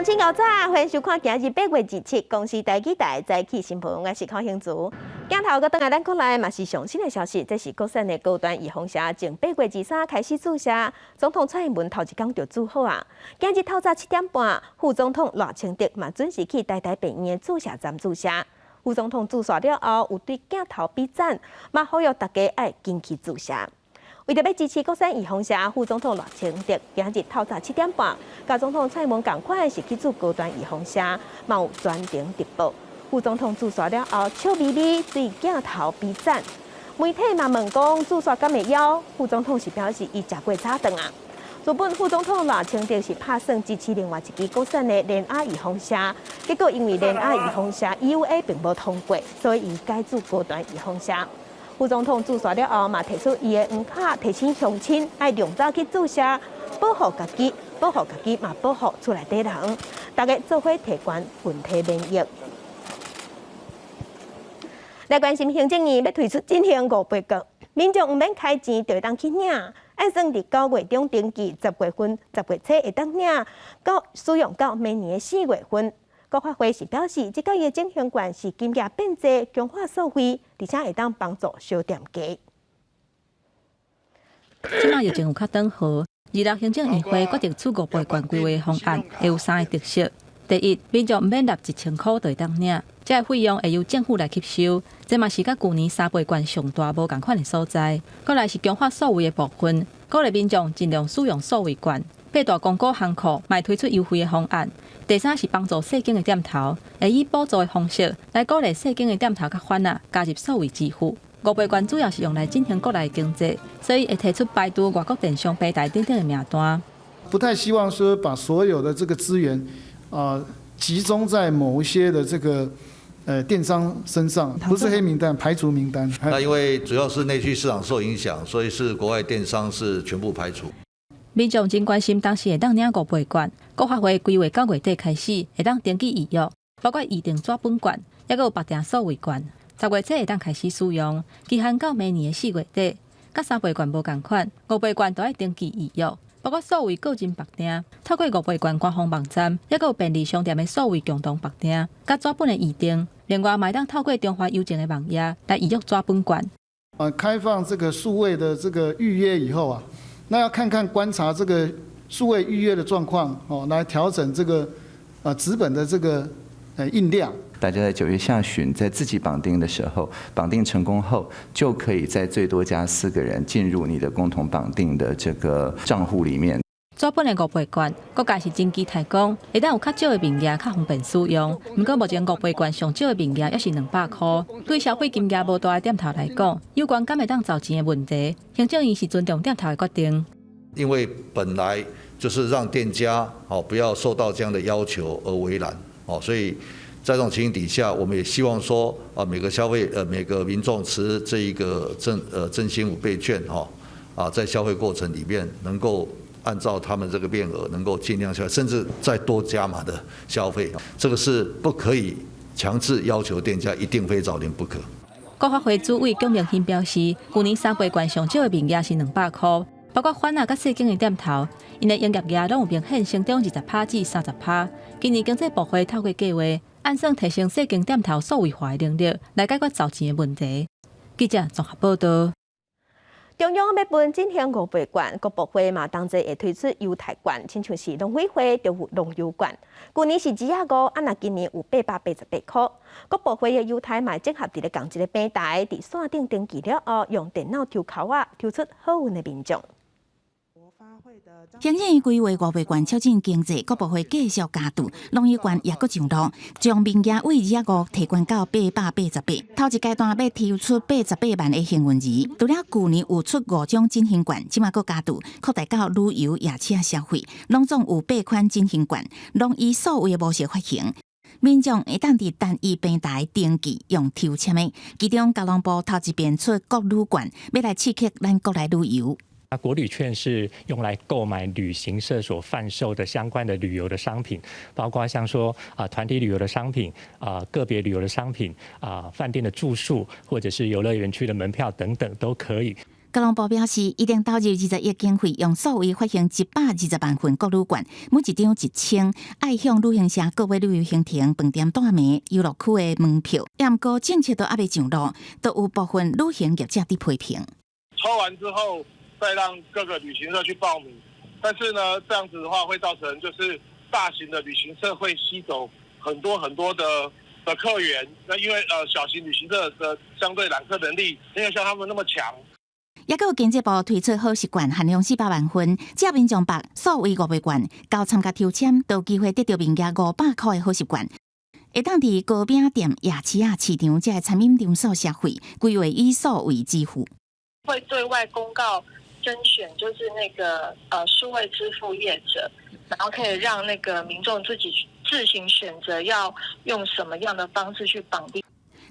乡亲高早，欢迎收看今日8月27公司台记台早起新闻，我是康兴竹。镜头个等下咱国内嘛是上新的消息，这是国产的高端预防车，从8月23开始注射。总统蔡英文头一天就做好啊。今日透早7点半，副总统赖清德嘛准时去台大病院的注射站注射。副总统注射了后，有对镜头比赞，嘛呼吁大家爱紧去注射。为着要支持国产预防车，副总统赖清德今日透早7点半，甲总统蔡英文同款是去做高端预防车，嘛有专程直播。副总统注射了后，笑眯眯对镜头比赞。媒体嘛问讲注射敢会枵？副总统是表示伊食过早顿啊。原本副总统赖清德是打算支持另外一支国产的联雅预防车，结果因为联雅预防车 EUA 并无通过，所以伊改做高端预防车。副总统注射了后嘛，提出伊的黄卡提醒乡亲爱用早去注射，保护家己，嘛保护厝内底人，大家做伙提悬群体免疫。来关心行政院要推出进行5倍券，民众唔免开钱就会当去领，按算伫9月中登记，10月份、10月初会当领，到使用到明年4月份。国发会是表示，这个月进行券是金额变济，强化受惠，而且会当帮助小店家。即马疫情有较转好，26行政院会决定出5倍券规划方案，会有3个特色。第一，民众唔免纳1000块就会当领，这个费用会由政府来吸收，这嘛是甲去年3倍券上大无共款的所在。再来是强化数位的部分，鼓励民众尽量使用数位券。8大公股行库卖推出优惠的方案。第三是帮助细间的店头，会以补助的方式来鼓励细间的店头甲贩仔加入数位支付。5倍券主要是用来振兴国内经济，所以会提出排除外国电商平台等等的名单。不太希望说把所有的这个资源集中在某一些的这个电商身上，不是黑名单，排除名单。那因为主要是内需市场受影响，所以是国外电商是全部排除。民众真关心当时会当领5倍券，国发会规划9月底开始会当登记预约，包括预定纸本券，也有白订数位券。10月初会当开始使用，期限到明年的4月底。甲3倍券无共款，5倍券都要登记预约，包括数位个人白订，透过5倍券官方网站，也有便利商店的数位共同白订，甲纸本的预定。另外，买当透过中华邮政的网页来预约纸本券。开放这个数位的这个预约以后啊。那要观察这个数位预约的状况来调整这个纸本的这个印量。大家在9月下旬在自己绑定的时候，绑定成功后，就可以在最多加4个人进入你的共同绑定的这个账户里面。纸本的5倍券，各界是真期待讲，会当有较少的名额较方便使用。不过目前5倍券上少的名额也是200块，对消费金额无大的店头来讲，有关敢会当造钱的问题，行政院是尊重店头的决定。因为本来就是让店家不要受到这样的要求而为难所以在这种情形底下，我们也希望说每个民众持这一个振兴5倍券在消费过程里面能够。按照他们这个面额，能够尽量消费，甚至再多加码的消费，这个是不可以强制要求店家一定非找零不可。国发会主委龚明鑫表示，去年3倍券上少的名额是200块，包括贩仔甲细间的店头，因的营业额拢有明显成长20%至30%。今年经济部会透过计划，按算提升细间店头数位化的能力，来解决找钱的问题。记者综合报道。中央要分进行5倍券，各部会嘛当然会推出优待券，亲像是农委会就有农优券，去年是205，那今年有888块。各部会的优待嘛整合伫咧同一个平台，伫线顶登记了后，用电脑抽口抽出好运的民众。行政院规划5倍券促进经济，各部会继续加注，农业券也搁上路，将名额为25提悬到888。头一阶段要提出88万的幸运儿，除了去年有出5种振兴券，即马搁加注，扩大到旅游、夜车消费，拢总有8款振兴券，拢以数位的模式发行。民众会当伫单一平台登记，用抽签的。其中，交通部头一遍出国旅券，要来刺激咱国内旅游。国旅券是用来购买旅行社所贩售的相关的旅游的商品，包括像说团体旅游的商品个别旅游的商品饭店的住宿，或者是游乐园区的门票等等都可以。交通部表示，一定投入20亿经费，用所谓发行120万份国旅券，每一张1000，爱向旅行社购买旅游行程、饭店住眠、游乐区的门票。不过政策都还未上路，都有部分旅行业者在批评。抽完之后，再让各个旅行社去报名，但是呢，这样子的话会造成就是大型的旅行社会吸走很多的客源。那因为小型旅行社的相对揽客能力没有像他们那么强。也有经济部推出好习惯限量400万份，只要民众把所谓5倍券到参加抽签，都有机会得到名额500块的好习惯。会当伫糕饼店、夜市啊、市场这餐饮场所消费，规划以数位支付。会对外公告甄选，就是那个数位支付业者，然后可以让那个民众自己自行选择要用什么样的方式去绑定。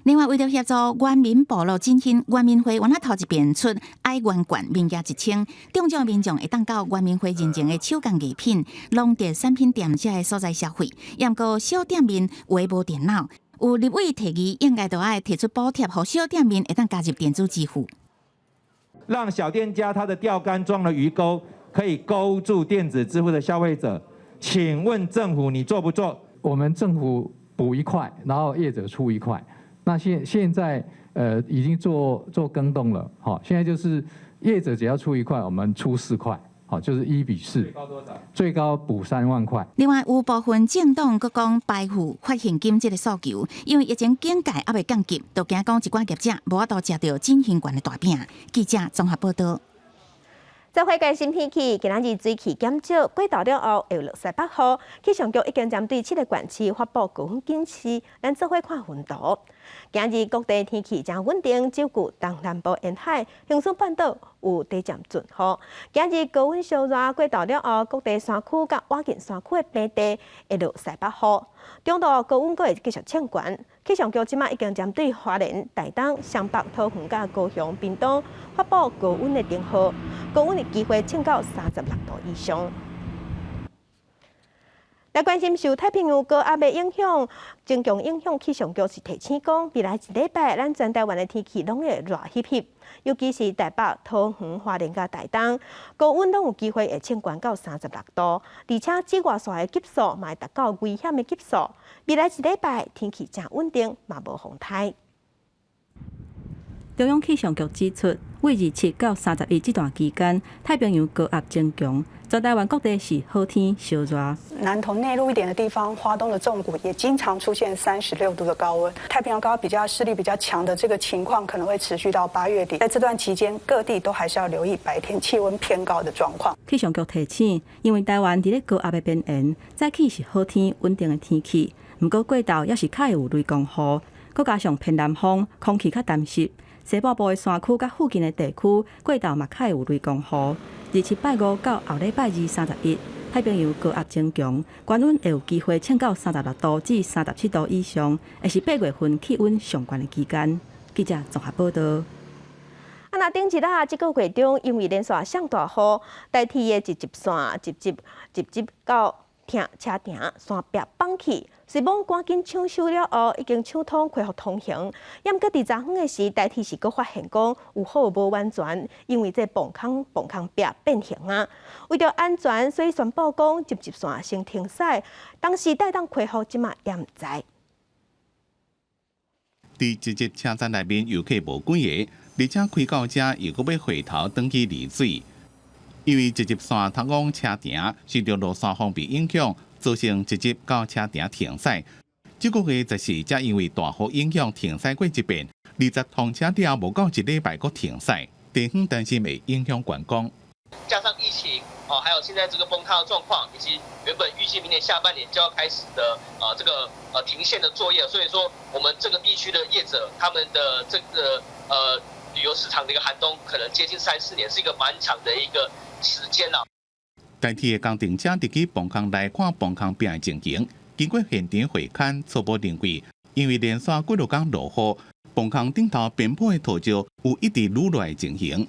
另外，为了协助原民部落振兴，原民会原来头一遍出爱原券名额1000，中奖民众会当到原民会认证的手工艺品、农特产品店这个所在消费。不过小店面话无电脑，有立委提议应该都爱提出补贴，让小店面会当加入电子支付，让小店家他的钓竿装了鱼钩，可以勾住电子支付的消费者。请问政府你做不做？我们政府补1块，然后业者出1块。那现在已经做更动了，好，现在就是业者只要出1块，我们出4块，好，就是1比4。最高多少？最高补3万块。另外，有部分政党佫讲排付发现金这个诉求，因为疫情警戒还未降级，就惊讲一寡业者无法度吃到振兴券的大饼。记者综合报道。在回归新天气，今仔日水气减少，过昼了后会有落西北雨。气象局已经针对7个县市发布高温警示，咱做伙看温度。今日各地天气将稳定，只有东南部沿海、恒春半岛有短暂阵雨。今日高温烧热，过昼了后，各地山区甲外近山区的平地会落西北雨。中度高温阁会继续升悬。气象局即马已经针对花莲、台东、湘北、桃园、甲高雄、屏东发布高温的灯号，高温的机会升到36度以上。来关心受太平洋高压的影响，增强影响，气象局是提醒讲，未来1礼拜咱全台湾的天气拢会热翕翕，尤其是台北、桃园、花莲甲台东，高温拢有机会会升悬到36度，而且紫外线的级数嘛会达到危险的级数。未来1礼拜天气真稳定，嘛无风台。中央气象局指出，为27到31这段期间，太平洋高压增强，全台湾各地是好天烧热。南投内陆一点的地方，花东的纵谷也经常出现36度的高温。太平洋高压势力比较强的这个情况，可能会持续到8月底。在这段期间，各地都还是要留意白天气温偏高的状况。气象局提醒，因为台湾伫咧高压的边缘，早起是好天稳定的天气，不过过昼也是较会有雷公雨，佮加上偏南风，空气较潮湿。西部部的山区甲附近的地区，过昼嘛较会有雷公雨。27拜5到后礼拜2 31，太平洋高压增强，高温会有机会升到36度至37度以上，会是8月份气温上悬的期间。记者综合报道。那顶一日这个月中，因为连续上大雨，代替的一线直接到车顶山壁放起。水网赶紧抢修了后，已经抢通恢复通行。也毋过伫昨昏的时，代替是阁发现讲有好无完全，因为这磅空壁变形啊。为着安全，所以宣布讲直线先停驶。当时待当恢复，即马也毋知。伫一节车站内面游客无几个，而且开到这又阁要回头登记离水，因为直接线通往车顶受到落山风被影响。造成直接到车顶停驶，这个月14才因为大雨影响停驶过一遍，20通车了无到1礼拜阁停驶，地方担心会影响观光。加上疫情还有现在这个崩塌的状况，以及原本预计明年下半年就要开始的这个停线的作业，所以说我们这个地区的业者他们的这个旅游市场的一个寒冬，可能接近3、4年，是一个蛮长的一个时间啊。代替的工程车入去磅空来看磅空边的情形，经过现场会勘，初步认为，因为连续几落天落雨，磅空顶头边坡的土石有一直愈来的情形。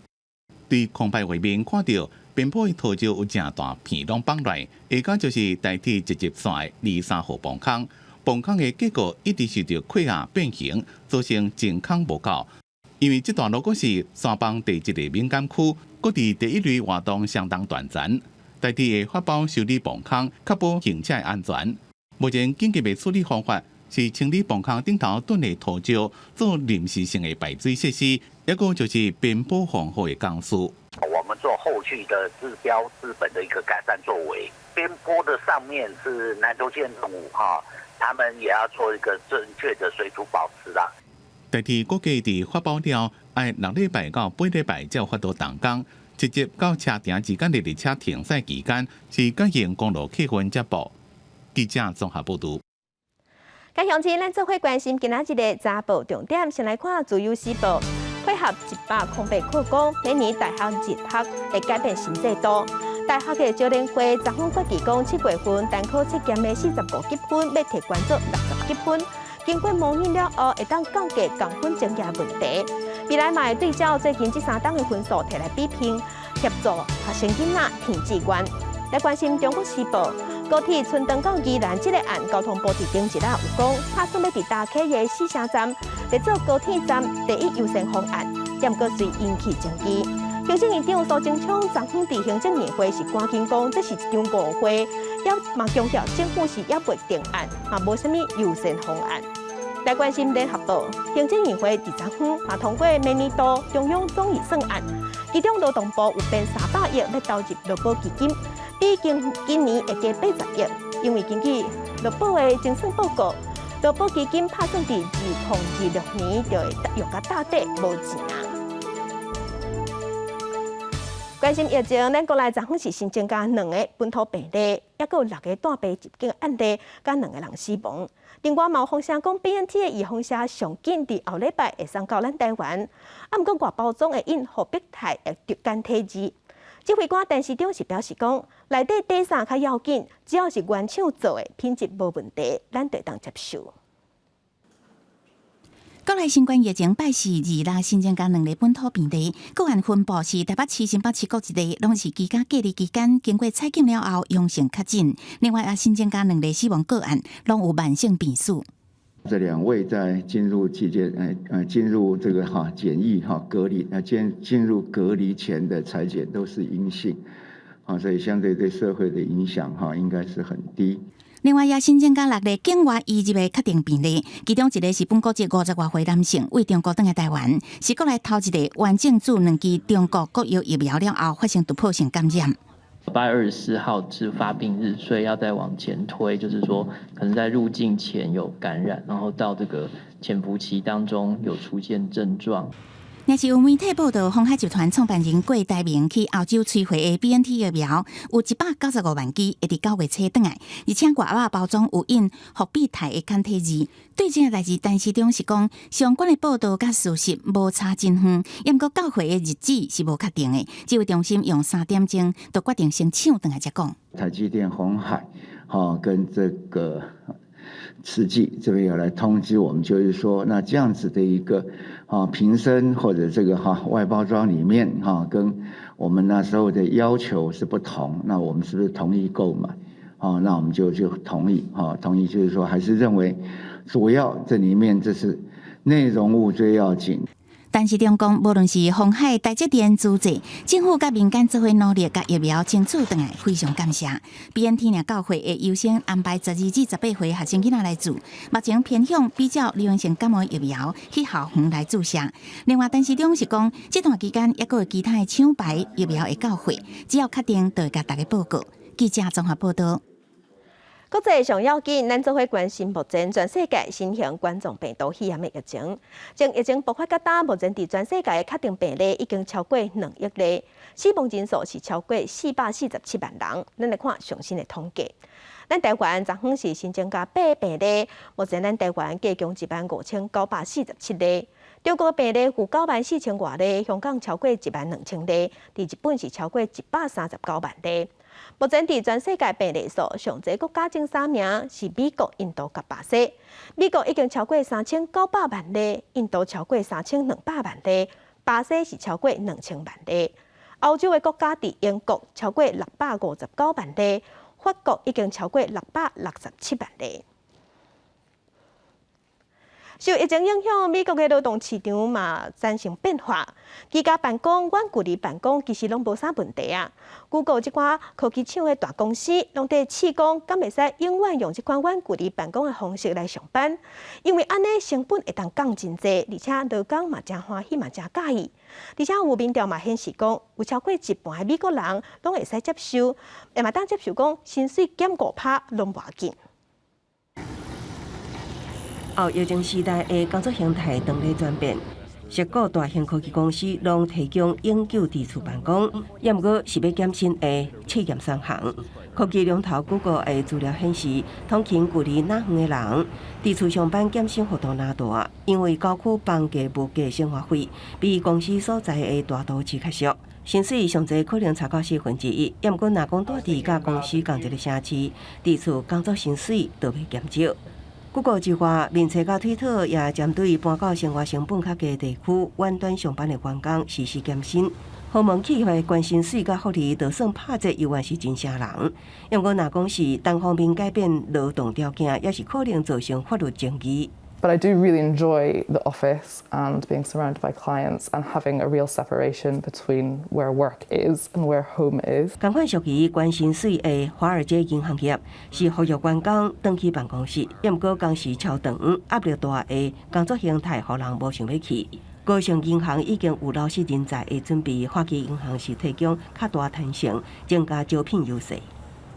对空拍画面看到边坡的土石有正大片拢放来，下个就是代替直接线的23号磅空，磅空的结果一直受到气压变形，造成真空无够，因为这段路果是山邦第一个敏感区，各地第一类活动相当短暂，在地的发包修理磅空，确保行车安全。目前紧急的处理方法是清理磅空顶头囤的土石，做临时性的排水设施，一个就是边坡防护的工事。我们做后续的治标治本的一个改善作为，边坡的上面是南投县政府他们也要做一个正确的水土保持啦。代替各家伫发包了，爱6礼拜到8礼拜才有法度动工，直接到车亭之间的列车停驶期间是甲沿公路客运接驳。记者综合报道。家乡亲，咱做伙关心今仔日的早报重点，先来看自由时报。配合108课纲，明年大学入学会改变新制度。大学的招联会昨昏决议讲，7月份单科测验的45级分要提关做60级分。经过模拟了后，会当降低降分增加问题。未来嘛会对照最近这3档的分数摕来比拼，协助学生囡仔填志愿。来关心中国时报，高铁春登到宜兰这个案，交通部伫顶一日有讲，打算要伫大溪的4城站来做高铁站第一优先方案，但阁随引起争议。行政院长苏贞昌昨昏伫行政院会是赶紧讲，这是一场误会，也嘛强调政府是也未定案，嘛无啥物优先方案。来关心联合报，行政院会伫昨昏嘛通过明年度中央总预算案，其中劳动部有编300亿要投入劳保基金，比今年会加80亿，因为根据劳保的精算报告，劳保基金打算伫2026年就会用甲大底无钱啊。关心疫情，咱国内昨昏是新增加2个本土病例，也有6个带病入境案例，甲2个人死亡。另外，毛风声讲 BNT 的预防车上紧伫后礼拜会送到咱台湾，啊，毋过外包装会印复必泰的简体字。指挥官陈时中是表示讲，内底底啥较要紧，只要是原厂做的，品质无问题，咱就当接受。国内新冠疫情拜四日新增加2例本土病例，个案分布是台北市、新北市各一例，拢是居家隔离期间经过采检了后阳性确诊。另外新增加2例死亡个案，拢有慢性病史。这2位在进入期间，进入这个检疫隔离，进入隔离前的采检都是阴性，所以相对对社会的影响应该是很低。另外，也新增加6例境外移入的确定病例，其中1例是本国籍50多岁男性，为中国返来台湾，是国内头一例完整注2剂中国国药疫苗了后发生突破性感染。8月24号是发病日，所以要再往前推，就是说可能在入境前有感染，然后到这个潜伏期当中有出现症状。也是有媒体报道，鸿海集团创办人郭台铭去澳洲催回的 BNT 疫苗有195万剂，会伫9月初回来，而且外包包装有印复必泰的简体字。对这个代志，陈时中是讲，相关的报道甲事实无差真远，不过到货的日子是无确定的。指挥中心用3点钟就决定先抢回来才讲。台积电、鸿海，跟这个慈济这边有来通知我们，就是说，那这样子的一个瓶身或者这个外包装里面跟我们那时候的要求是不同，那我们是不是同意购买？那我们就同意，同意就是说还是认为主要这里面这是内容物最要紧。陈时中讲，无论是鸿海、台积电、资济，政府甲民间做伙努力，甲疫苗争取回来，非常感谢。BNT 若到货会优先安排12至18岁学生囡仔来注，目前偏向比较流行性感冒疫苗去校园来注射。另外，陈时中是讲，这段期间也有其他的抢牌疫苗会到货，只要确定，就会甲大家报告。记者综合报道。国际上要紧，咱做伙关心目前全世界新型冠状病毒肺炎的疫情。从疫情爆发到今，目前伫全世界的确定病例已经超过2亿例，死亡人数是超过447万人。咱来看最新的统计。咱台湾昨昏是新增加8病例，目前咱台湾计共15947例。中国病例有94000多例，香港超过12000例，伫日本是超过139万例。目前伫全世界病例数上侪国家前3名是美国、印度甲巴西。美国已经超过3900万例，印度超过3200万例，巴西是超过2000万例。欧洲的国家伫英国超过659万例，法国已经超过667万例。受疫情影响，美国的劳动市场嘛产生变化。居家办公、远距离办公其实拢无啥问题啊。Google 这款科技厂的大公司，拢在试讲，敢袂使永远用这款远距离办公的方式来上班，因为安尼成本会当降真济，而且劳工嘛真欢喜嘛真介意。而且有民调嘛显示讲，有超过一半的美国人拢会使接受，会嘛当接受讲薪水减5%拢无要紧。后疫情时代的工作形态当咧转变。各个大型科技公司拢提供永久伫厝办公，也毋过是要减薪的试验3项。科技龙头 Google 的资料显示，通勤距离哪远的人，伫厝上班减薪幅度哪大，因为高区房价、物价、生活费比公司所在的大都市较俗，薪水上侪可能差到1/4，也毋过若讲住伫甲公司同一个城市，伫厝工作薪水都袂减少。Google 之外，面册甲推特也针对搬到生活成本较低地区、远端上班的员工实施减薪。鸿蒙企业关薪水甲福利，就算拍折犹原是真吓人。因过若讲是单方面改变劳动条件，也是可能造成法律争议。But I do really enjoy the office and being surrounded by clients and having a real separation between where work is and where home is. 同款属于关薪水的华尔街银行业，是呼吁员工回去办公室，也毋过工时超长、压力大的工作形态，互人无想要去。高盛银行已经有老师人才的准备，花旗银行是提供较大弹性，增加招聘优势。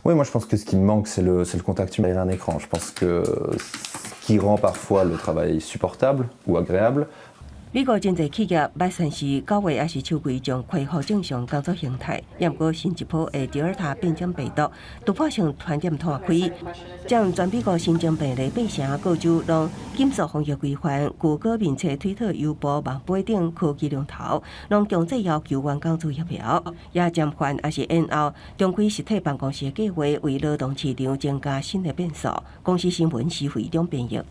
Oui, moi je pense que ce qui me manque, c'est le contact humain derrière un écran. Je pense que ce qui rend parfois le travail supportable ou agréable. 美国真侪企业捌算是9月还是秋季将恢复正常工作形态，也毋过新一波的德尔塔变种病毒突破性传染拓开，将全美国新增病例8成各州拢紧速防疫规范，谷歌、面册、推特、邮报、网飞等科技龙头拢强制要求员工做疫苗，也暂缓还是延后重开实体办公室的计划，为劳动市场增加新的变数。公司新闻是非常编译。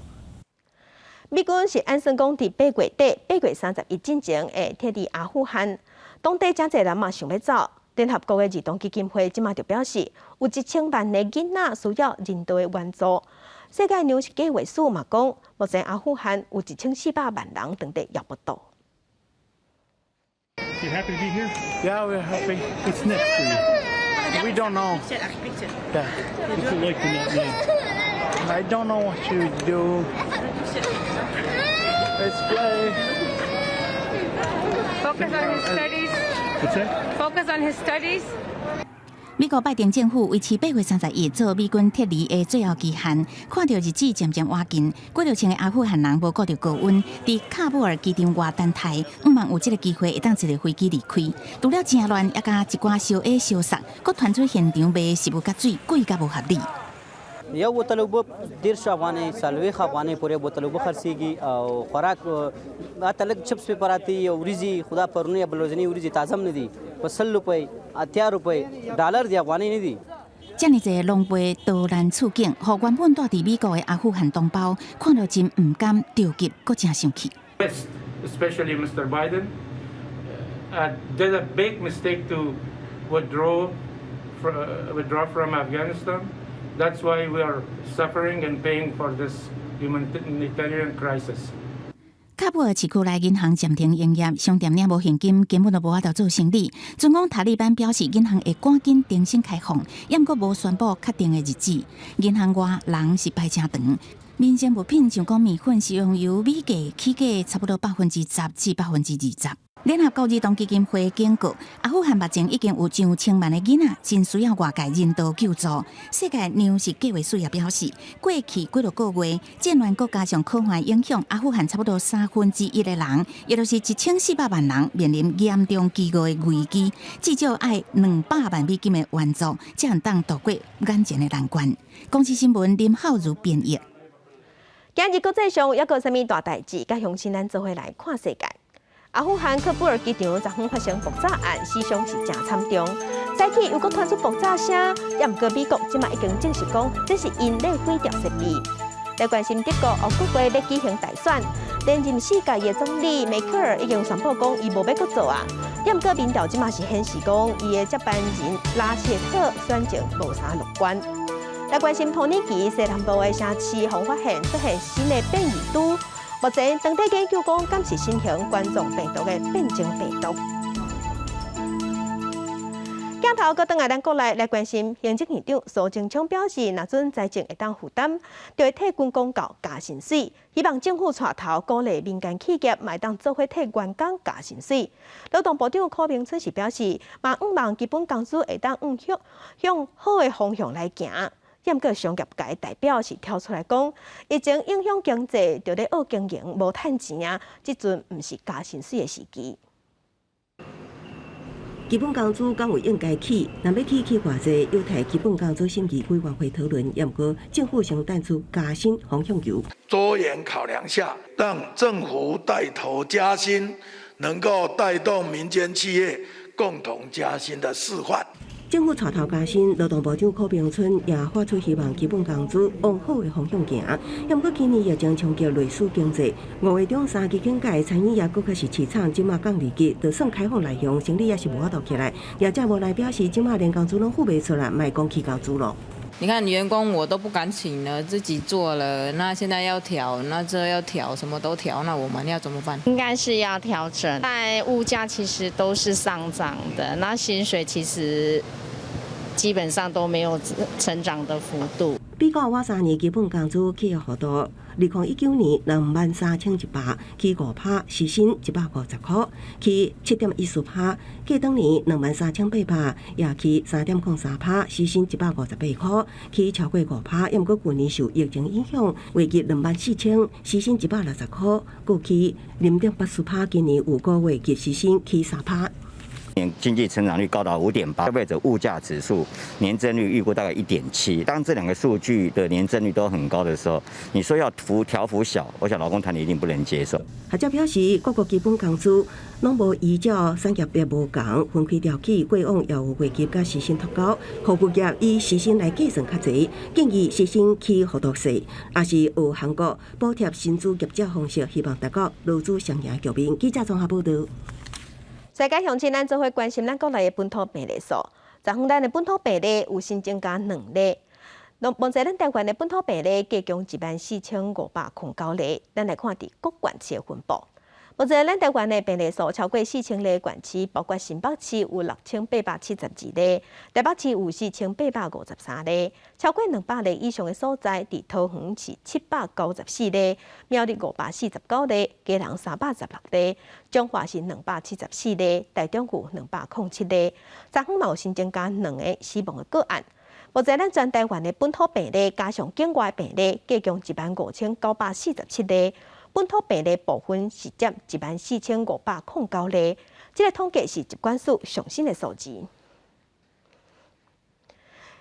美军是按算讲，伫8月底、8月31进前会撤离阿富汗，当地真侪人嘛想要走。联合国的儿童基金会即马就表示，有1000万的囡仔需要人道的援助。世界粮食计划署嘛讲，目前阿富汗有1400万人等地要不到。You happy to be here? Yeah, we're happy. What's next for you? We don't know. Yeah. What's it like to not know? I don't know what you do. Let's play. Focus on his studies. What's that? Focus on his studies. 美国拜登政府维持8月31日做美军撤离的最后期限，看到日子渐渐挖近，过着穿的阿富汗人无顾着高温，伫喀布尔机场外等待，5万有这个机会会当一个飞机离开。除了真乱，也甲一寡烧烟烧杀，佮传出现场卖食物甲水贵甲无合理。یو بوتل اوبه 10 افغانۍ 40 افغانۍ پورې بوتل اوبه خرڅېږي او خوراک هلته لږ چپس پې پراته او وریځې خدا پرونی یا بلوزني وریځې تازه هم نه دي په 10 روپۍ 80 روپۍ ډالر دی افغانۍ نه دي。这么侪狼狽刀难处境，互原本住伫美国的阿富汗同胞看到真唔甘着急，搁真生气。Especially Mr. Biden did a big mistake to withdraw from Afghanistan. That's why we are suffering and paying for this humanitarian crisis. 喀布尔市区内银行暂停营业，商店领无现金，根本就无法度做生意。尽管塔利班表示银行会赶紧重新开放，也毋过无宣布确定的日子。银行外人是排真长，民生物品像讲面粉是用由米价起价差不多10%至20%。联合国儿童基金会警告，阿富汗目前已经有上千万的囡仔真需要外界人道救助。世界粮食计划署也表示，过去几个月，战乱国加上可能影响阿富汗差不多1/3的人，也就是1400万人面临严重饥饿的危机，至少要200万美金的援助，才能当度过眼前的难关。公司新闻林浩如编译。今日国际上还有啥物大代志？甲乡亲咱做伙来看世界。阿富汗喀布尔机场昨昏发生爆炸案，死伤是真惨重。早起又搁传出爆炸声，也毋过美国即马已经证实讲，这是因咧毁掉设备。来关心德国乌国会要举行大选，连任4届的总理梅克尔已经宣布讲，伊无要搁做啊。也毋过民调即马是显示讲，伊的接班人拉谢特选情无啥乐观。来关心土耳其西南部的城市，红发现出现新的变异株。目前当地研究讲，敢是新型冠状病毒的变种病毒。镜头搁转来咱国内来关心，行政院长苏贞昌表示，若准财政会当负担，就会替军公告加薪水，希望政府带头鼓励民间企业卖当做伙替员工加薪水。劳动部长柯明春是表示，嘛毋望基本工资会当向好的方向来行。也毋过商业界代表是跳出来讲，疫情影响经济，就咧学经营无趁钱啊，即阵毋是加薪水的时机。基本工资敢有应该起？若要起偌济，又提基本工资审议委员会讨论，也毋过政府想带出加薪方向球。多元考量下，让政府带头加薪，能够带动民间企业共同加薪的示范。政府带头加薪，劳动部长柯明春也发出希望基本工资往好的方向行。也毋过今年疫情冲击累死经济，5月中3期间界餐饮业佫开始市场，即马降2级，就算开放内容，生理也是无法度起来。业者无奈表示，即马连工资拢付袂出来，莫讲起工资咯。你看员工我都不敢请了，自己做了，那现在要调，那这要调，什么都调，那我们要怎么办？应该是要调整，但物价其实都是上涨的，那薪水其实基本上都没有成长的幅度。比较我3年基本工资起的幅度，2019年23100，起5%，时薪150块，起7.14%；过当年23800，也起3.03%，时薪158块，起超过5%。也毋过去年受疫情影响，月薪24000，时薪160块，过起0.84%。今年5个月月时薪起3%。经济成长率高达5.8%，消费者物价指数年增率预估大概1.7%。当这2个数据的年增率都很高的时候，你说要调幅小，我想劳工团体一定不能接受。学者表示，各国基本工资拢无依照产业别无同分开调起，过往也有月级甲时薪脱钩，服务业以时薪来计算较侪，建议时薪起幅度小，也是学韩国补贴新资业者方式，希望达到劳资双赢局面。记者综合报道。世界乡亲，咱做伙关心咱国内的本土病例数。昨昏咱的本土病例有新增加2例。目前咱台湾的本土病例加强14509例。咱来看伫各县市的分布。目前咱台湾的病例数超过4000例县市，包括新北市有6872例，台北市有4853例，超过200例以上的所在，伫桃园是794例，苗栗549例，基隆316例，彰化是274例，台中有207例。昨昏嘛有新增加2个死亡的个案。目前咱全台湾的本土病例加上境外病例，加强15947例。本土病例部分是占14509例，这个统计是疾管署上新的数字。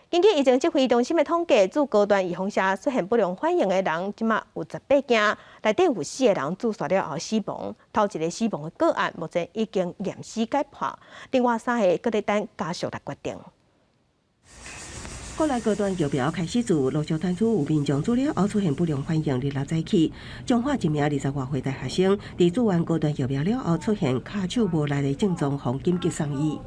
根据疫情指挥中心的统计，自高端预防下出现不良反应的人，即马有18件，内底有4个人注射了后死亡。头一个死亡的个案，目前已经验尸解剖，另外3个搁在等家属来决定。国内高端疫苗开始自陆续传出有民众注射后出现不良反应，日6早起，彰化一名20多岁大学生，伫做完高端疫苗了后出现骹手无力的症状，互紧急送医。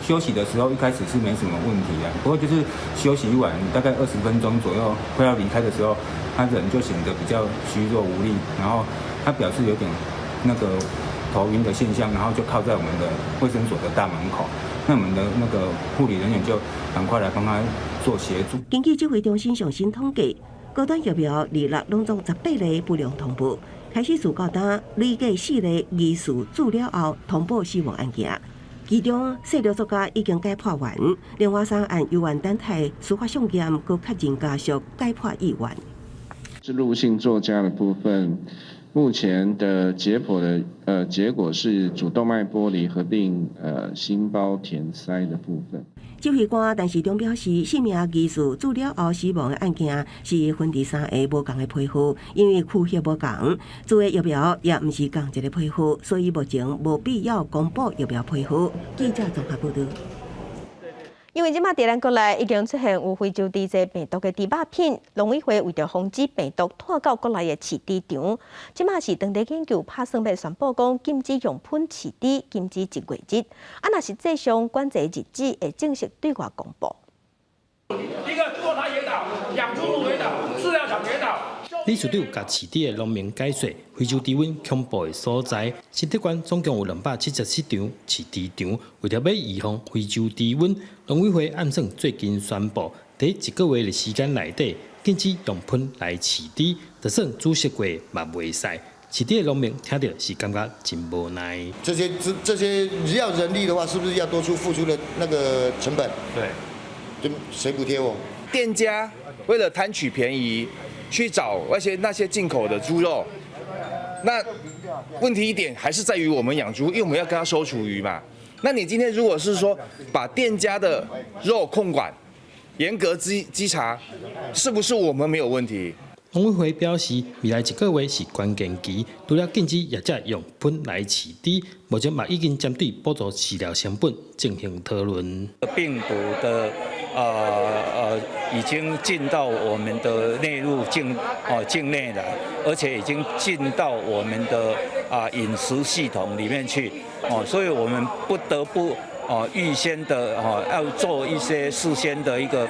休息的时候一开始是没什么问题的，不过就是休息完大概20分钟左右，快要离开的时候，他人就显得比较虚弱无力，然后他表示有点那个头晕的现象，然后就靠在我们的卫生所的大门口。那我们的那个护理人员就赶快来帮他做协助。根据指挥中心上新统计，高端疫苗日6拢总18例不良通报，开始自到今累计4例疑似注了后通报死亡案件，其中细粒作家已经解剖完，另外3案由原等待司法送验，搁确认家属解剖意愿。植入性作家的部分。目前的解剖的结果是主动脉剥离合并心包填塞的部分。指挥官陈时中表示，4名疑似注了后死亡的案件是分伫3个无同的批复，因为区域无同，注的疫苗也毋是同一个批复，所以目前无必要公布疫苗批复。记者综合报道。因为即马伫咱国内已经出现有非洲猪瘟病毒的猪肉片，农委会为着防止病毒拖到国内的饲猪场，即马是当地研究拍算要宣布讲禁止用喷饲猪，禁止1月日，若是这项管制日子会正式对外公布。一个做它也倒，养猪奴也倒，饲料厂也倒。理事长甲市场的农民解说，非洲低温恐怖的所在，新竹县总共有277场市场场，为了要预防非洲低温，农委会按算最近宣布，在1个月的时间内底，禁止用喷来饲猪，就算煮熟过嘛袂使。市场的农民听到是感觉真无奈。这些要人力的话，是不是要多付出的那个成本？对，就谁补贴我？店家为了贪取便宜，去找那些进口的猪肉。那问题一点还是在于我们养猪，因为我们要跟他收厨余嘛。那你今天如果是说把店家的肉控管严格稽查，是不是我们没有问题？农委会表示，未来1个月是关键期，除了禁止业者用喷来饲猪，目前嘛已经针对补助饲料成本进行讨论。病毒的已经进到我们的内陆境内了，而且已经进到我们的饮食系统里面去所以我们不得不预先的要做一些事先的一个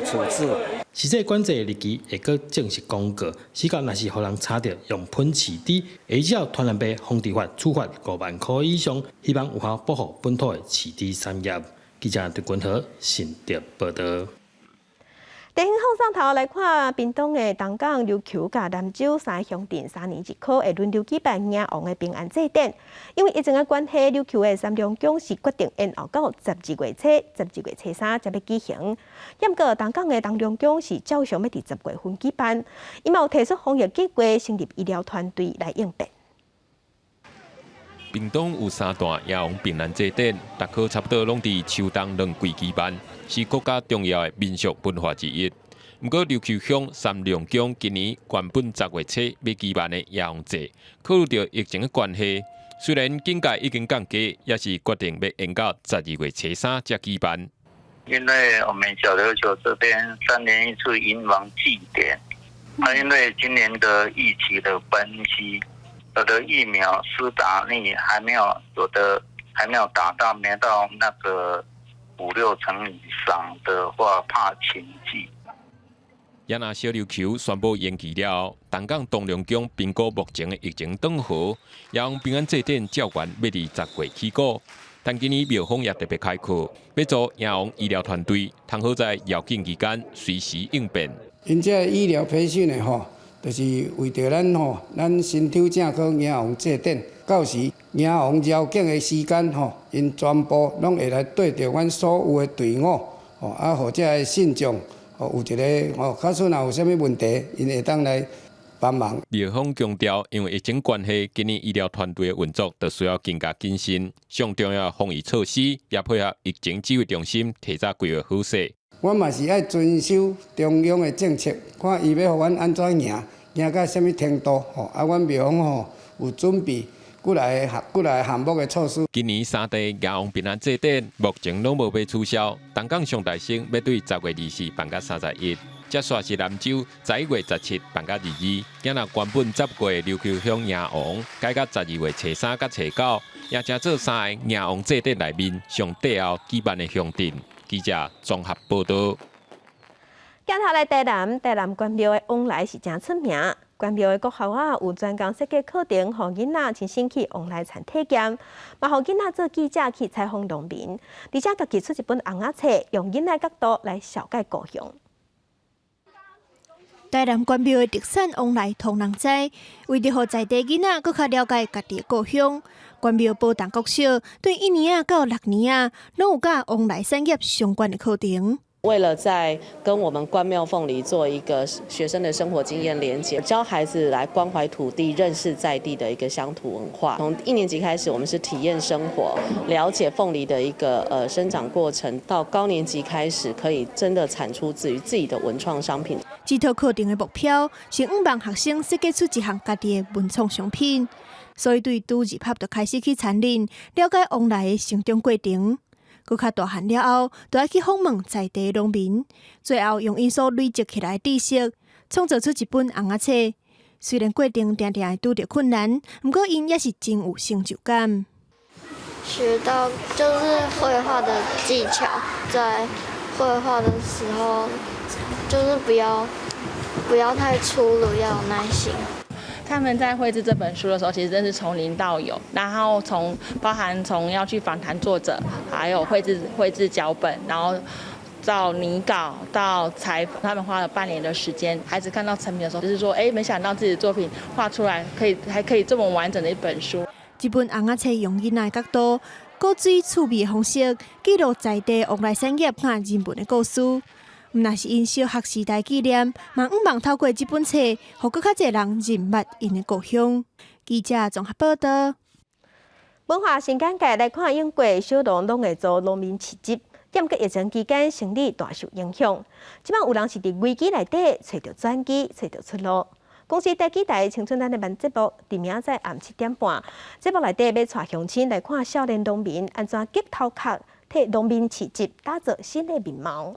处置。实际管制日期会搁正式公告，时间若是互人查到用喷饲猪，会依照传染病防治法处罚5万块以上，希望有效保护本土的饲猪产业。记者陈君豪新竹报道。地方放上头来看，屏东的东港、琉球、甲南州3乡镇3年1考会轮流举办迎王的平安祭典。因为疫情的关系，琉球的三龙宫是决定延后到12月初3才要举行。不过东港的东龙宫是照常要伫10月份举办，伊嘛有提出防疫计划，成立医疗团队来应变。屏东有3段迎王平安祭典，大考差不多拢伫秋冬2季举办，是国家重要的民俗文化之一。不过琉球乡三龙宫今年原本10月初要举办的迎王祭，考虑到疫情的关系，虽然境界已经降低，也是决定要延到12月初3才举办。因为我们小琉球这边3年1次迎王祭典，因为今年的疫情的关系。有的疫苗施打率还没有打到，没到那个5-6成以上的话，怕情迹。也那小琉球宣布延期了，东港东龙宫评估目前的疫情缓和，让平安祭典照原要伫10月起过。但今年庙方也特别开课，要做迎王医疗团队，通好在绕境期间随时应变。因这医疗培训的就是为着咱身体正考迎王祭典，到时迎王绕境的时间因全部拢会来对着阮所有的队伍，或者信众，有一个假使若有啥物问题，因会当来帮忙。庙方强调，因为疫情关系，今年医疗团队的运作就需要更加谨慎，上重要防疫措施也配合疫情指挥中心提早规划好势。阮嘛是爱遵守中央的政策，看伊要互阮安怎行到什么程度，阮庙方有准备过来项目的措施。今年3地迎王平安祭典目前拢无被取消，东港上大省要对10月24办到31，接煞是南州11月17办到22，今若原本10月琉球乡迎王改到12月初3甲初9，也正做3个迎王祭典内面上底后举办的乡镇。记者综合报道。今头来台南关庙的往来是真出名。关庙的国校有专工设计课程，予囡仔亲身去往来田体验，嘛予囡仔做记者去采访农民，而且家己出一本红仔册，用囡仔角度来了解故乡。台南关庙的特产往来通人知，为着予在地囡仔更较了解家己的故乡，关庙保同国小对1年到6年拢有甲往来产业相关的课程。为了在跟我们关庙凤梨做一个学生的生活经验连结，教孩子来关怀土地、认识在地的一个乡土文化。从1年级开始，我们是体验生活，了解凤梨的一个生长过程，到高年级开始可以真的产出自己的文创商品。这套课程的目标是希望学生设计出一项家己的文创商品，所以对拄入学就开始去参与，了解往来的成长过程。佮较大汉了后，就要去访问在地农民，最后用因所累积起来的知识，创造出一本红仔册。虽然过程常常会拄着困难，不过因也是真有成就感。学到就是绘画的技巧，在绘画的时候就是不要不要太粗鲁，要有耐心。他们在绘制这本书的时候，其实真是从零到有，然后包含从要去访谈作者，还有绘制脚本，然后到拟稿到采访，他们花了半年的时间。孩子看到成品的时候，就是说，没想到自己的作品画出来还可以这么完整的一本书。这本红仔册用囡仔角度、古水趣味的方式，记录在地往来产业和人文的故事。毋那是因小学时代纪念，嘛毋望透过这本册，互更较侪人认捌因的故乡。记者综合报道。文化新感界来看英国小农农业组农民市集，检疫疫情期间生意大受影响。即摆有人是伫危机内底找到转机，找到出路。公司台记台青春咱的慢节目，伫明仔暗7点半，节目内底要带乡亲来看少年农民安怎结头壳，替农民市集打造新的面貌。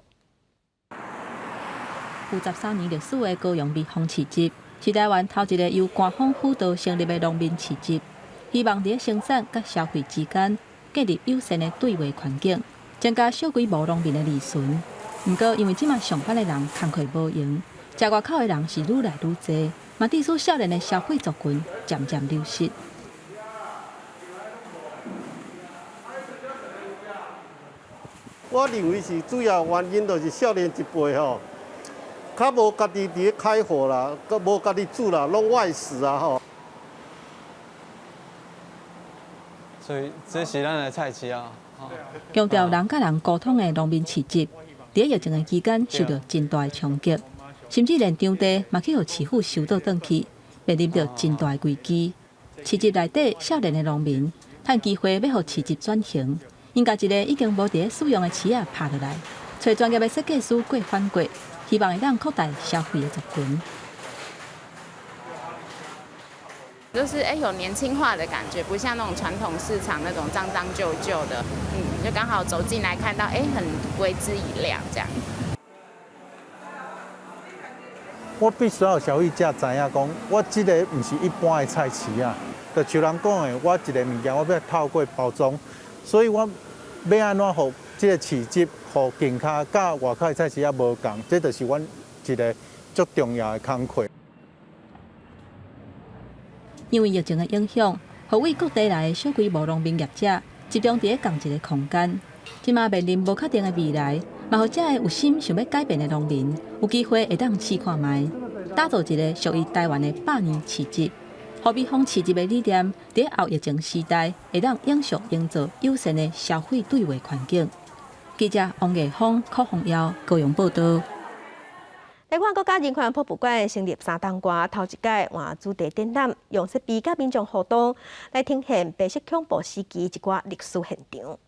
有13年历史的高雄蜜蜂市集，是台湾头一个由官方辅导成立的农民市集，希望在生产甲消费之间建立友善的对话环境，增加小规模农民的利润。不过，因为即马上班的人工课无用，食外口的人是愈来愈多，嘛致使少年的消费族群渐渐流失。我认为是主要原因就是少年一辈吼。较无家己伫开火啦，佮无家己煮啦，拢外食啊吼。所以这是咱的菜市啊。强调人甲人沟通的农民市集，伫疫情的期间受到真大的冲击，甚至连场地嘛去互市府收倒转去，面临着真大的危机。市集内底少年的农民，趁机会要互市集转型，因家一个已经无伫使用的市啊拍落来，找专业的设计师过反过。希望会当扩大消费的族群，就是有年轻化的感觉，不像那种传统市场那种脏脏旧旧的，就刚好走进来看到，很为之一亮这样。我必须要消费者知影讲，我这个不是一般的菜市啊，就像人讲的，我一个物件我要透过包装，所以我要安怎互这个市集。互境卡甲外口的菜市也无共，这就是阮一个足重要的工课。因为疫情的影响，互为各地来的小规模农民业者集中伫同一个空间，即马面临无确定的未来，嘛互遮个有心想要改变的农民，有机会会当试看卖，打造一个属于台湾的百年市集。互蜜蜂市集的理念，伫后疫情时代会当永续营造友善的消费对话环境。记者王艺峰、柯宏耀高雄报道。来看国家人权博物馆成立3档挂头一届换主题展览，用设备甲民众互动，来呈现白色恐怖时期一寡历史现场。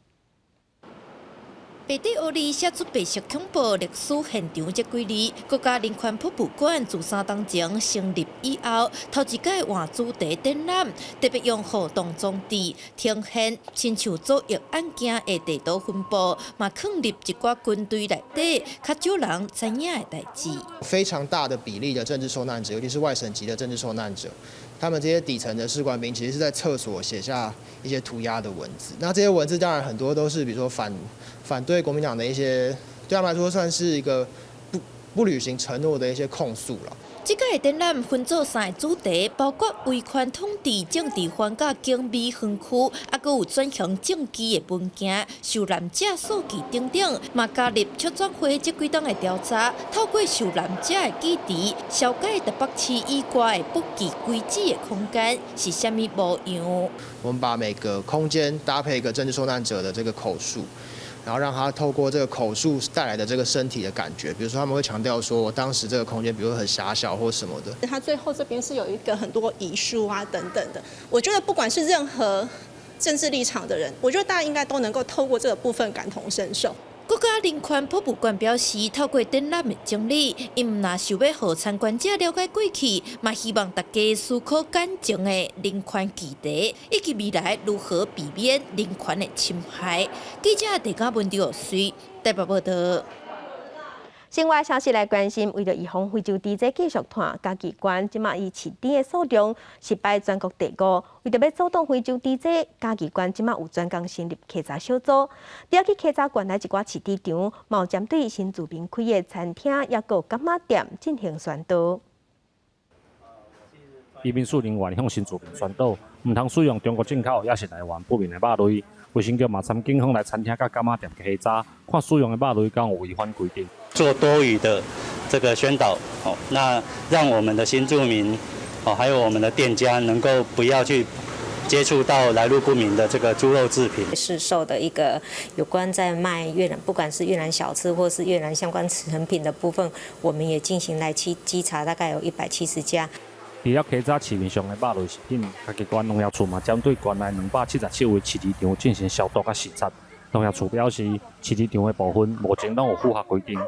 白底黑字写出白色恐怖历史现场这几字，国家人权博物馆自3档前成立以后，头一届换主题展览，特别用互动装置呈现亲像左翼案件的地图分布，嘛放入一寡军队内底较少人知影的代志。非常大的比例的政治受难者，尤其是外省籍的政治受难者，他们这些底层的士官兵其实是在厕所写下一些涂鸦的文字。那这些文字当然很多都是比如说反对国民党的一些，对他们来说算是一个不履行承诺的一些控诉了。这届展览分做3个主题，包括威权统治、政治犯甲警备分区，还佫有转向政治的文件、受难者数据等等，嘛加入促转会这几档的调查，透过受难者的记忆，了解台北市以外的不计规矩的空间是虾米模样。我们把每个空间搭配一个政治受难者的这个口述。然后让他透过这个口述带来的这个身体的感觉，比如说他们会强调说，当时这个空间，比如说很狭小或什么的。他最后这边是有一个很多遗书啊等等的，我觉得不管是任何政治立场的人，我觉得大家应该都能够透过这个部分感同身受。国家人权博物馆表示，透过展览的整理，因毋但想要互参观者了解过去，嘛希望大家思考感情的人权议题，以及未来如何避免人权的侵害。记者陈嘉文、刘水台北报道。另外消息来关心，为了预防非洲猪瘟继续传，嘉义县即马以饲猪的数量失败全国第5。为着要阻挡非洲猪瘟，嘉义县即马有专工成立稽查小组，调去稽查县内一寡饲猪场，嘛有针对新住民开的餐厅也有柑仔店进行宣导。移民署人员向新住民宣导，唔通使用中国进口也是来源不明的肉类。卫生局嘛参警方来餐厅甲柑仔店稽查，看使用的肉类敢有违反规定。做多余的这个宣导，那让我们的新住民，还有我们的店家能够不要去接触到来路不明的这个猪肉制品。市售的一个有关在卖越南，不管是越南小吃或是越南相关成品的部分，我们也进行来稽查，大概有170家。除了稽查市面上的肉类食品，嘉义县农业处嘛针对县内277位饲猪场进行消毒甲视察。农业处表示，饲猪场的部分目前拢有符合规定。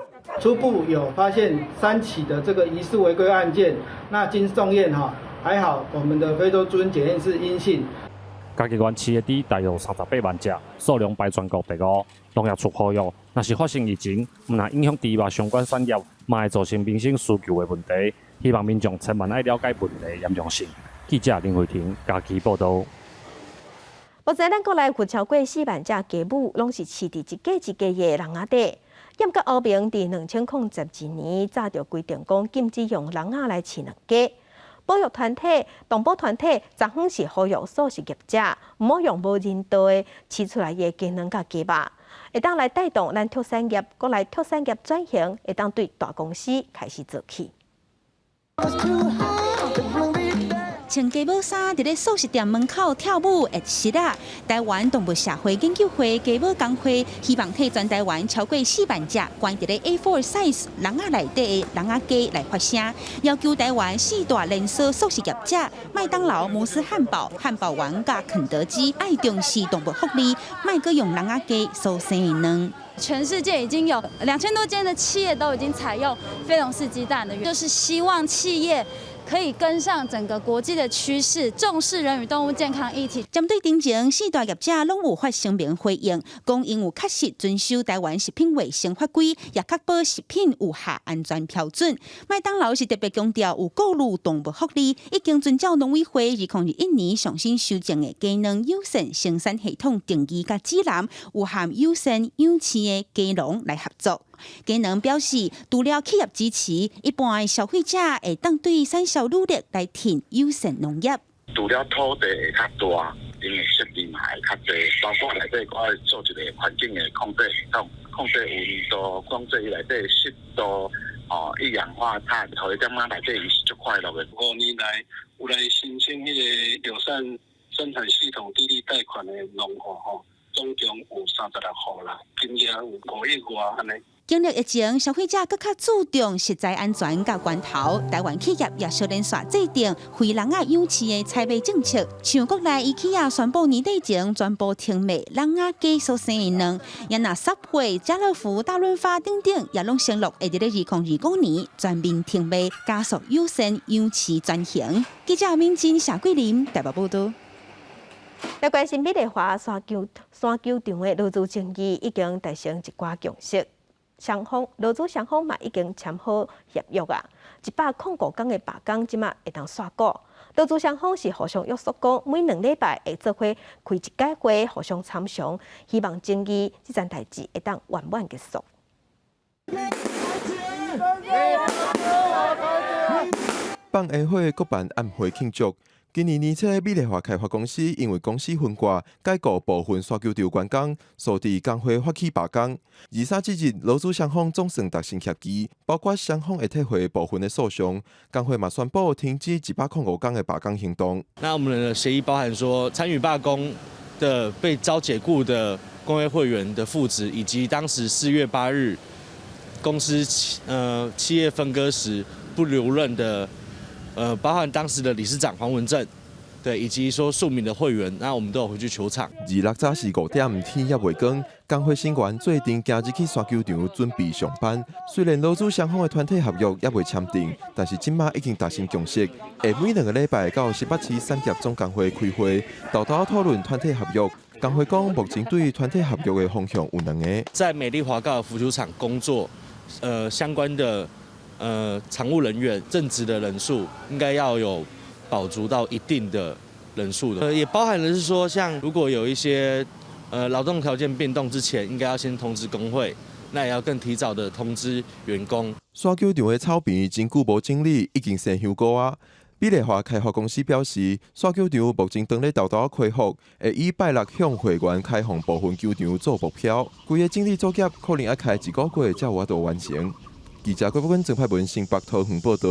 初步有发现3起的这个疑似违规案件，那经送验还好，我们的非洲猪瘟检验是阴性。嘉义县饲的猪大约38万只，数量排全国第5。农业处呼吁，若是发生疫情，唔能影响猪肉相关产业，嘛会造成民生需求的问题。希望民众千万要了解问题的严重性。记者林慧婷，嘉义报道。目前咱国内有超过4万只鸡母，拢是饲伫一家一家的笼仔底。严格欧明伫2012年早就规定讲禁止用笼仔来饲两鸡。保育团体、动保团体昨昏是呼吁素食业者唔好用无人道的饲出来的鸡卵甲鸡肉，会当来带动咱畜产业，国内畜产业转型，会当对大公司开始做起。穿鸡母衫伫咧素食店门口跳舞的时啊，台湾动物社会研究会鸡母工会希望替全台湾超过4万只关伫咧 A4 size 笼仔内底的笼仔鸡来发声，要求台湾4大连锁素食业者麦当劳、摩斯汉堡、汉堡王甲肯德基爱重视动物福利，卖阁用笼仔鸡所生的卵。全世界已经有2000多间的企业都已经采用非笼式鸡蛋的，就是希望企业可以跟上整个国际的趋势，重视人与动物健康议题。针对顶前4大业者拢有发声明回应，讲因有确实遵守台湾食品卫生法规，也确保食品有下安全标准。麦当劳是特别强调有顾虑动物福利，已经遵照农委会2021年上新修正的鸡卵优先生产系统定义甲指南，有含优先养饲的鸡农来合作。鸡卵表示，除了企业支持，一般消费者会当对产销努力来挺友善农业。除了土地会较大，因为设备嘛会较侪，包括内底我会做一个环境的控制系统，控制温度，控制伊内底湿度，一氧化碳，互伊点仔内底伊是足快乐的。5年来有来申请迄个友善生产系统低利贷款的农户总共有36户啦，今年有5亿外安尼。经历疫情，消费者更加注重食材安全甲源头。台湾企业也小连续制定非笼仔养饲的采买政策，像国内伊企业宣布年底前全部停卖笼仔鸡所生的卵，也那Subway、家乐福、大润发等等也拢承诺会伫咧2025年全面停卖，加速友善养饲转型。记者民进夏桂林台北报道。来关心美丽华山球场的劳资争议已经达成一寡共识。劳资双方嘛已经签好合约啊，105天的罢工即马会当煞过。劳资双方是互相约束讲，每2礼拜会做伙开一届会，互相参详，希望争议这件代志会当圆满结束。办宴会各办宴会庆祝。今年年初，美丽华开发公司因为公司分割解雇部分刷球场员工，所伫工会发起罢工。23日，劳资双方总算达成协议，包括双方会退回部分的诉讼。工会嘛宣布停止105天的罢工行动。那我们的协议包含说，参与罢工的被遭解雇的工会会员的复职，以及当时4月8日公司企业分割时不留任的。包含当时的理事长黄文正，对，以及说数名的会员，那我们都有回去球场。26早是5点，天也未光，工会成员做阵今日去刷球场准备上班。虽然劳资双方的团体合约也未签订，但是今麦已经达成共识，会每2个礼拜到18市产业总工会开会，豆豆讨论团体合约。工会讲，目前对团体合约的方向有2个。在美丽华高尔夫球场工作相关的常务人员正职的人数应该要有保足到一定的人数的。也包含的是说，像如果有一些劳动条件变动之前，应该要先通知工会，那也要更提早的通知员工。刷球场的草坪真久无整理，已经生香菇啊。美丽华开发公司表示，刷球场目前正咧豆豆恢复，会以拜六向会员开放部分球场做目标。规个整理作业可能要开1个月才有法度完成。记者郭国军、郑派文、新北桃园报道。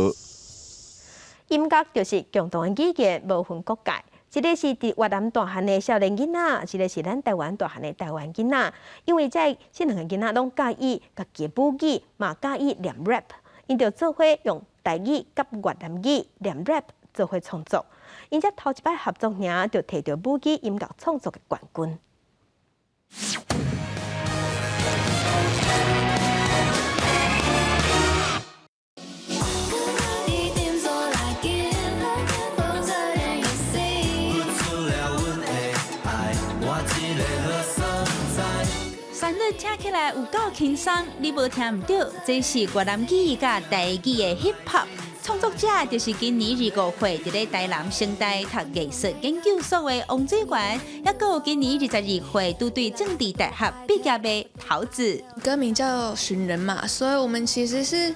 音乐就是共同的语言，无分国界。一个是伫越南大汉的少年囡仔，一个是咱台湾大汉的台湾囡仔。因为这两个囡仔拢介意家己的母语，嘛介意念 rap， 因着做伙用台语甲越南语念 rap 做伙创作。因这头一摆合作赢，就摕到母语音乐创作的冠军。旋律听起来有够轻松，你无听唔到，这是越南语甲台语的 hip hop。创作者就是今年25岁伫咧台南成大读艺术研究所的王水源，也佮有今年22岁拄对政治大学毕业的桃子。歌名叫《寻人》嘛，所以我们其实是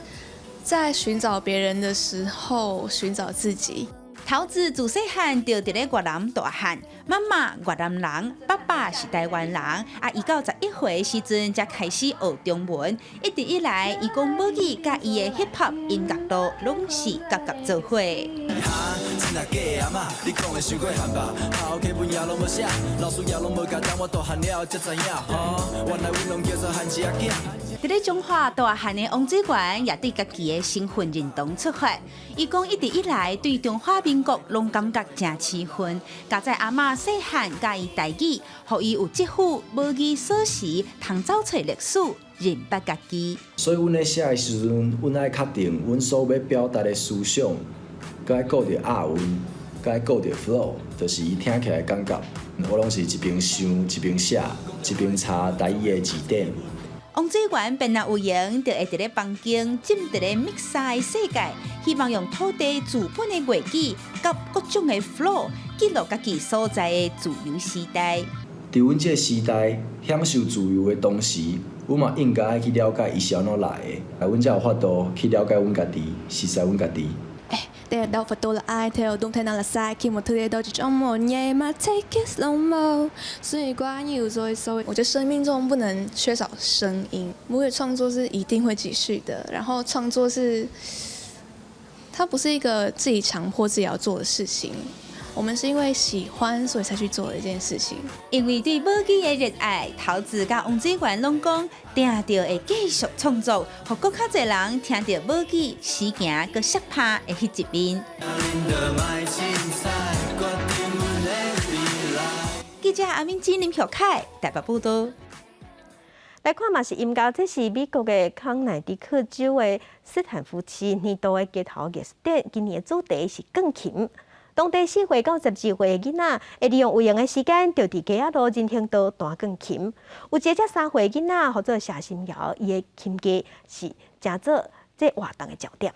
在寻找别人的时候寻找自己。桃子自细汉就伫咧越南大汉，妈妈越南人，爸爸是台湾人。伊到11岁时阵才开始学中文，一直以来，伊讲母语甲伊的 hip hop 音乐都拢是夹夹做伙。伫咧中华大汉的王水源也对家己的身份认同出发。伊讲一直以来对中华民国拢感觉真气愤，加在阿嬷细汉教伊台语，互伊有这副母语锁匙，通走出历史，认捌家己。所以，阮咧写的时阵，阮爱确定阮所要表达的思想，佮爱顾着押韵，佮爱顾着 flow， 就是伊听起来感觉，我拢是一边想一边写，一边查台语的字典。王水源便若有闲，就会伫咧房间浸伫咧密沙的世界，希望用土地资本的乐器，甲各种的 flow， 记录家己所在的自由时代。伫阮这个时代享受自由的同时，阮嘛应该去了解伊是安怎来的，阮才有法度去了解阮家己，熟悉阮家己。Để đâu phải tôi là ai theo đúng thế nào là sai khi một thứ gì đó chỉ trong một nhảy mà take it slow mo， 所以quá nhiều rồi， 我觉得生命中不能缺少声音。母语创作是一定会继续的，然后创作是，它不是一个自己强迫自己要做的事情。我们是因为喜欢，所以才去做的一件事情。因为对母语的热爱，桃子甲王水源拢讲，定着会继续创作，互更较侪人听到母语时行佮适拍的迄一面。记者阿敏芝、林小凯台北报道。来看嘛是音乐，这是美国的康乃狄克州的斯坦福市年度的街头艺术节，今年的主题是钢琴。当地4岁到12岁的囡仔会利用有闲的时间，就伫街仔路人行道弹钢琴。有一个3岁的囡仔或者谢心瑶，伊的琴架是正做这活动的焦点。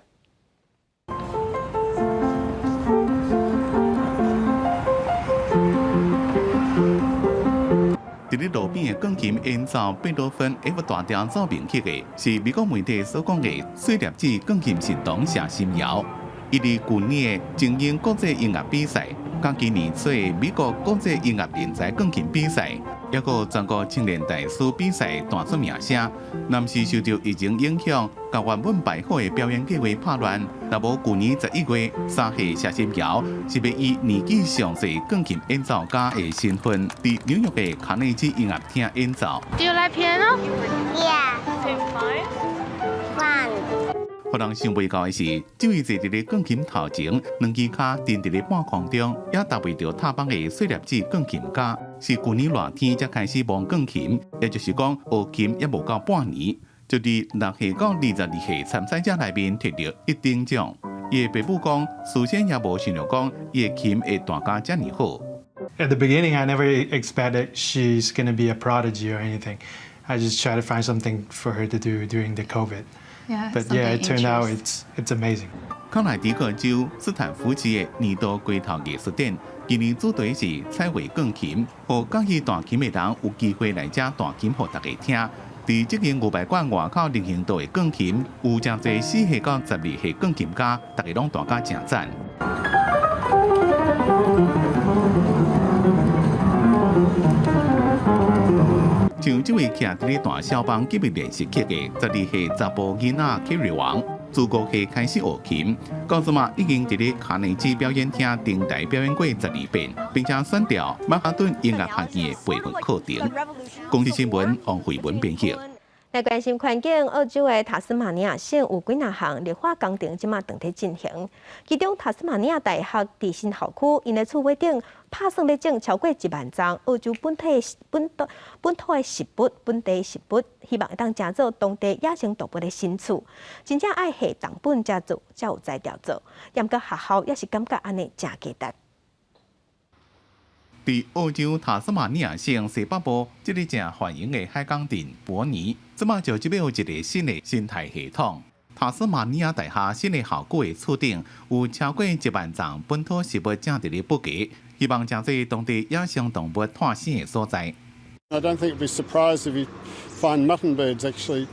伫咧路边的钢琴演奏贝多芬 F 大调奏鸣曲的，是美国媒体所讲的碎粒子钢琴神童谢心瑶。伊伫去年精英国际音乐比赛，甲今年做美国国际音乐人才钢琴比赛，也个全国青年大师比赛弹出名声。若是受到疫情影响，甲原本摆好的表演计划破乱，若无去年11月，3岁谢心瑶是要以年纪上细钢琴演奏家的身份，伫纽约的卡内基音乐厅演奏。Do you like piano? Yeah. Fun. 互人想袂到的是，这位坐伫咧钢琴头前，两只脚垫伫咧半空中，也达袂到踏板的碎粒子钢琴家，是去年热天才开始摸钢琴，也就是讲学琴也无到半年，就伫6岁到22岁参赛者内面摕到1等奖。伊的爸母讲，事先也无想到讲伊的琴会弹甲遮尔好。At the beginning, I never expected she's going to be a prodigy or anything. I just try to find something for her to do during the COVID. Yeah, but yeah, it turned out it's amazing. 康乃狄克州斯坦福市的年度街头艺术展，今年主题是彩绘钢琴，让喜欢弹琴的人有机会来这弹琴，给大家听。在这间500馆外口流行到的钢琴，有真侪4岁到12岁钢琴家，大家拢弹甲真赞。像这位徛伫咧弹小邦级别练习曲的12岁查甫囡仔 Kerry 王，自5岁开始学琴，到即嘛已经伫咧卡内基表演厅登台表演过12遍，并且选调曼哈顿音乐学院的培训课程。公司新闻王慧文编辑。来关心环境，澳洲的塔斯马尼亚省有几项项绿化工程即马正在进行，其中塔斯马尼亚大学地新校区因的厝尾顶拍算要种超过1万丛澳洲本土的植物、本地植物，希望会当加做当地野生动物的新厝，真正爱下重本才做，才有才调做。严格学校也是感觉安尼真价值。在澳洲塔斯马尼亚省西北部，这个正繁荣的海港镇伯尼，即马就这边有一个新的生态系统。塔斯马尼亚大厦新的校区的厝顶有超过1万丛本土植物正伫咧布局，希望将做当地野生动物探险的所在。I don't think it'd be surprised if you find mutton birds actually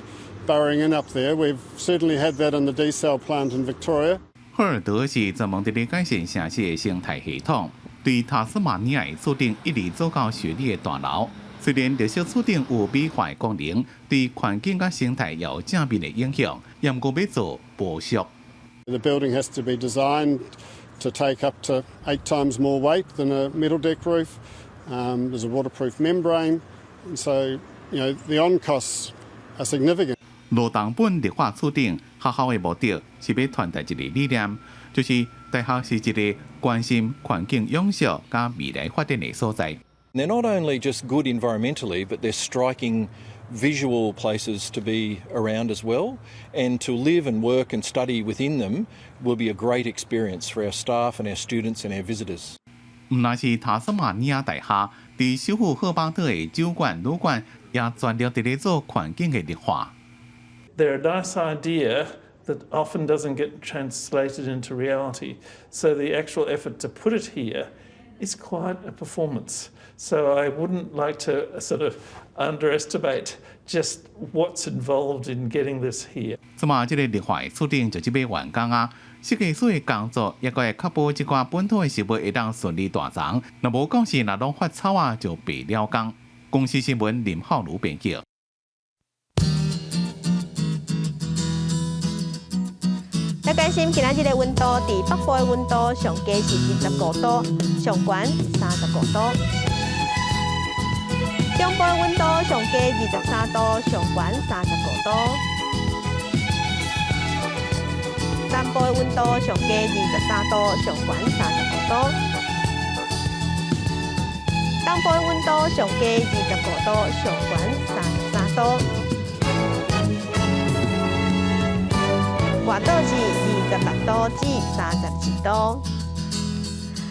burrowing in up there. We've certainly had that in the D-cell plant in Victoria. 赫尔德是专门伫咧改善城市的生态系统。对塔斯马尼亚的厝顶一直走到雪里的大楼，虽然这些厝顶有美化的功能，对环境甲生态也有正面的影响，也毋过要做保育。The building has to be designed to take up to 8 times more weight than a metal deck roof. There's a waterproof membrane, and so the on costs are significant. 罗东本绿化厝顶，学校的目的是要传达一个理念，就是大学是一个关心环境永续甲未来发展的所在。They're not only just good environmentally, but they're striking visual places to be around as well. And to live and work and study within them will be a great experience for our staff and our students and our visitors. 唔那是塔斯马尼亚大厦，伫首府赫巴特的酒馆、旅馆也全力伫咧做环境的绿化。They're a nice idea that often doesn't get translated into reality. So the actual effort to put it here is quite a performance. So I wouldn't like to sort of underestimate just what's involved in getting this here. 即嘛，这个绿化的厝顶就要完工啊！设计师的工作也会确保这寡本土的植物会当顺利大长。若无讲是若拢发草啊，就白了工。公司新闻林浩如编辑。来关心今仔日的温度，伫北部的温度上低是25度，上悬35度；中部的温度上低23度，上悬35度；南部的温度上低23度，上悬35度；东部的温度上低25度，上悬33度。外岛是28度至32度。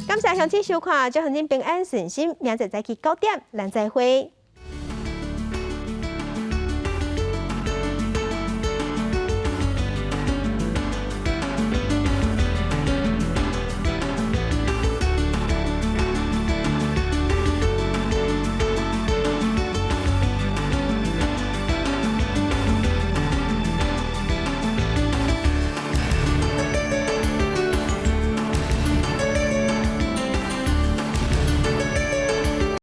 感谢乡亲收看，祝福您平安顺心，明仔再起9点，咱再会。